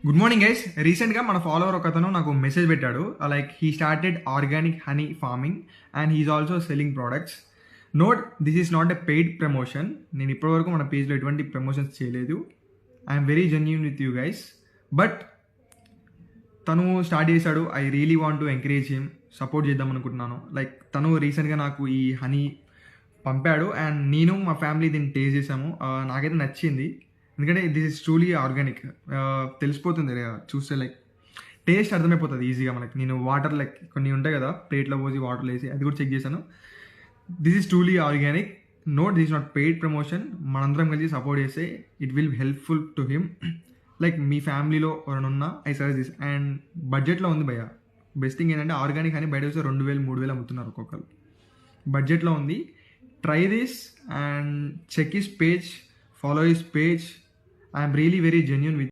Good morning guys. రీసెంట్గా మన follower ఒకతను నాకు మెసేజ్ పెట్టాడు. Like he started organic honey farming and he's also selling products. Note, this is not a paid promotion. నేను ఇప్పటివరకు మన పేజ్లో ఎటువంటి ప్రమోషన్స్ చేయలేదు. I'm very genuine with you guys. But తను స్టార్ట్ చేశాడు. I really want to encourage him, support చేద్దాం అనుకుంటున్నాను. లైక్ తను రీసెంట్గా నాకు ఈ హనీ పంపాడు అండ్ నేను మా ఫ్యామిలీ దీన్ని టేస్ట్ చేసాము. నాకైతే నచ్చింది. ఎందుకంటే దిస్ ఇస్ ట్రూలీ ఆర్గానిక్. తెలిసిపోతుంది చూస్తే, లైక్ టేస్ట్ అర్థమైపోతుంది ఈజీగా మనకి. నేను వాటర్ లైక్ కొన్ని ఉంటాయి కదా, ప్లేట్లో పోసి వాటర్ వేసి అది కూడా చెక్ చేశాను. This is truly organic. Note, this is not paid promotion. మనందరం కలిసి సపోర్ట్ చేస్తే it will helpful to him. Like మీ ఫ్యామిలీలో ఎవరైనా ఉన్నా ఐ సజెస్ట్ దిస్. అండ్ బడ్జెట్లో ఉంది భయ్య. బెస్ట్ థింగ్ ఏంటంటే ఆర్గానిక్ అని బయట వస్తే 2,000 3,000 అమ్ముతున్నారు ఒక్కొక్కరు. బడ్జెట్లో ఉంది. Try this and check his page, follow his page. I am really very genuine with